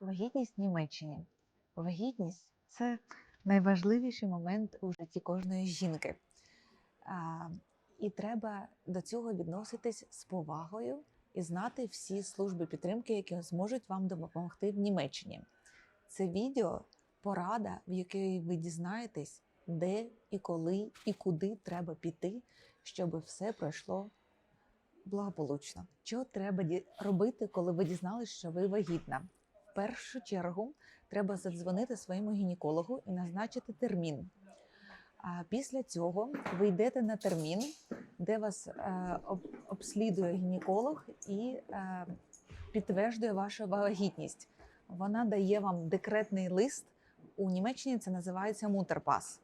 Вагітність в Німеччині. Вагітність це найважливіший момент у житті кожної жінки. А, І треба до цього відноситись з повагою і знати всі служби підтримки, які зможуть вам допомогти в Німеччині. Це відео порада, в якій ви дізнаєтесь, де і коли і куди треба піти, щоб все пройшло благополучно. Що треба робити, коли ви дізналися, що ви вагітна? В першу чергу треба задзвонити своєму гінекологу і назначити термін. А після цього ви йдете на термін, де вас обслідує гінеколог і підтверджує вашу вагітність. Вона дає вам декретний лист, у Німеччині це називається Мутерпас,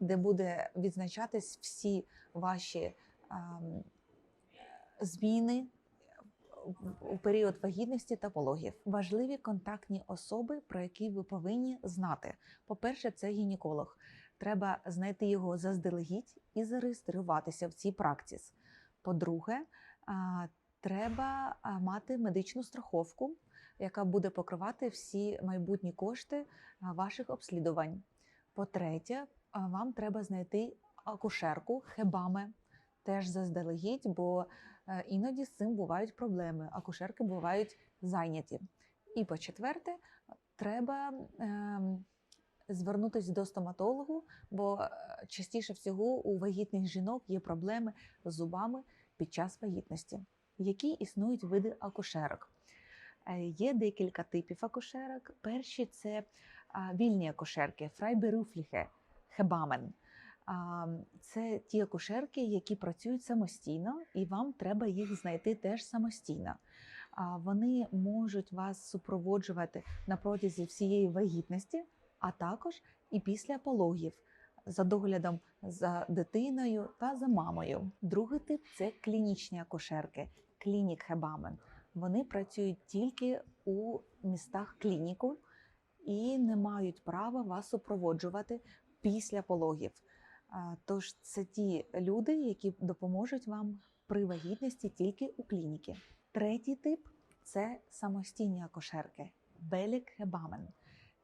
де буде відзначатись всі ваші зміни у період вагітності та пологів. Важливі контактні особи, про які ви повинні знати. По-перше, це гінеколог. Треба знайти його заздалегідь і зареєструватися в цій практиці. По-друге, треба мати медичну страховку, яка буде покривати всі майбутні кошти ваших обслідувань. По-третє, вам треба знайти акушерку Хебаме, теж заздалегідь, бо іноді з цим бувають проблеми. Акушерки бувають зайняті. І по-четверте, треба звернутися до стоматологу, бо частіше всього у вагітних жінок є проблеми з зубами під час вагітності. Які існують види акушерок? Є декілька типів акушерок. Перші – це вільні акушерки, фрайберуфліхе, хебамен. Це ті акушерки, які працюють самостійно, і вам треба їх знайти теж самостійно. Вони можуть вас супроводжувати на протязі всієї вагітності, а також і після пологів, за доглядом за дитиною та за мамою. Другий тип – це клінічні акушерки, клінік-хебамен. Вони працюють тільки у містах клініку і не мають права вас супроводжувати після пологів. Тож це ті люди, які допоможуть вам при вагітності тільки у клініці. Третій тип – це самостійні акушерки, белік-хебамен.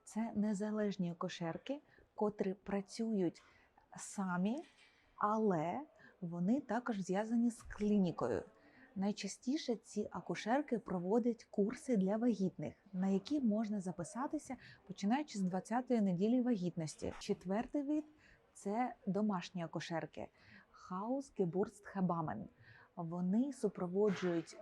Це незалежні акушерки, котрі працюють самі, але вони також зв'язані з клінікою. Найчастіше ці акушерки проводять курси для вагітних, на які можна записатися, починаючи з 20-ї неділі вагітності. Четвертий вид – це домашні акушерки, Hausgeburtshebamen. Вони супроводжують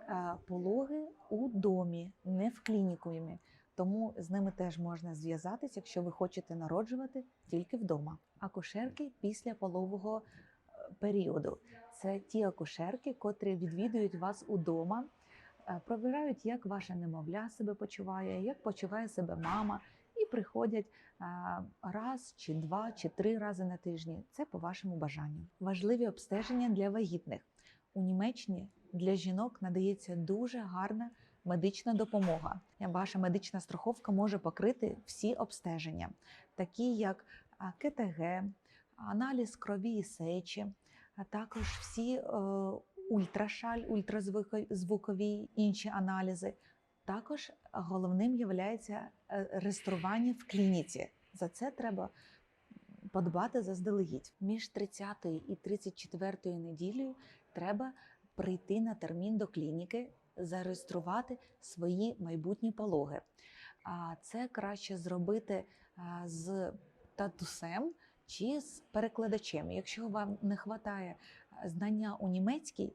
пологи у домі, не в клінікумі. Тому з ними теж можна зв'язатися, якщо ви хочете народжувати тільки вдома. Акушерки після пологового періоду. Це ті акушерки, котрі відвідують вас удома, провіряють, як ваше немовля себе почуває, як почуває себе мама, і приходять раз, чи два, чи три рази на тижні. Це по вашому бажанню. Важливі обстеження для вагітних. У Німеччині для жінок надається дуже гарна медична допомога. Ваша медична страховка може покрити всі обстеження, такі як КТГ, аналіз крові і сечі, а також всі ультрашаль, ультразвукові інші аналізи. Також головним є реєстрування в клініці. За це треба подбати заздалегідь. Між 30-ю і 34-ю неділею треба прийти на термін до клініки, зареєструвати свої майбутні пологи. Це краще зробити з татусем чи з перекладачем. Якщо вам не вистачає знання у німецькій,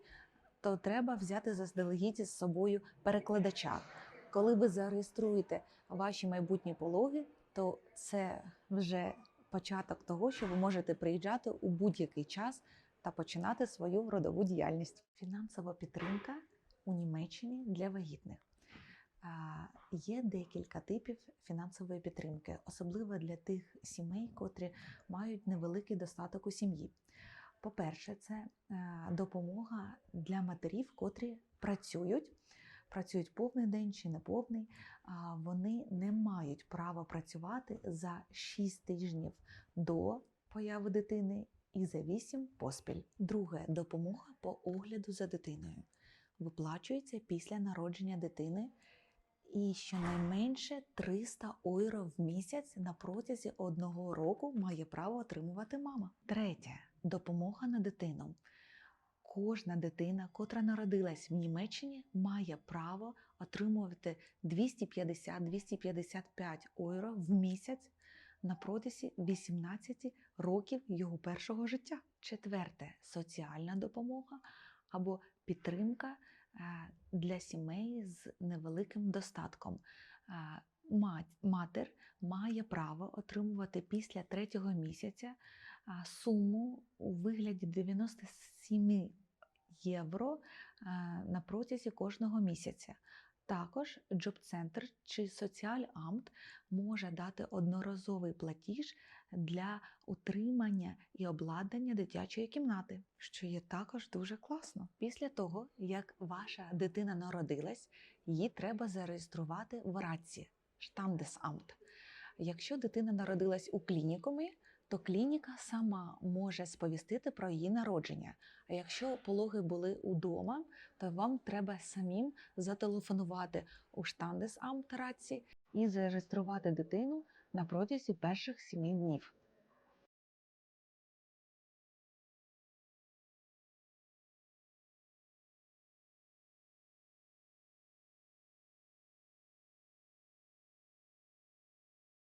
то треба взяти заздалегідь з собою перекладача. Коли ви зареєструєте ваші майбутні пологи, то це вже початок того, що ви можете приїжджати у будь-який час та починати свою родову діяльність. Фінансова підтримка у Німеччині для вагітних. Є декілька типів фінансової підтримки, особливо для тих сімей, котрі мають невеликий достаток у сім'ї. По-перше, це допомога для матерів, котрі працюють повний день чи неповний. Вони не мають права працювати за 6 тижнів до появи дитини і за 8 поспіль. Друге – допомога по огляду за дитиною. Виплачується після народження дитини І щонайменше 300 євро в місяць на протязі 1 року має право отримувати мама. Третє. Допомога на дитину. Кожна дитина, котра народилась в Німеччині, має право отримувати 250-255 євро в місяць на протязі 18 років його першого життя. Четверте. Соціальна допомога або підтримка для сімей з невеликим достатком. Матір має право отримувати після 3-го місяця суму у вигляді 97 євро на протязі кожного місяця. Також Джоб-центр чи Соціальамт може дати одноразовий платіж для утримання і обладнання дитячої кімнати, що є також дуже класно. Після того, як ваша дитина народилась, її треба зареєструвати в Раці, Standesamt. Якщо дитина народилась у клінікумі, то клініка сама може сповістити про її народження. А якщо пологи були удома, то вам треба самим зателефонувати у Standesamt Раці і зареєструвати дитину на протязі перших 7 днів.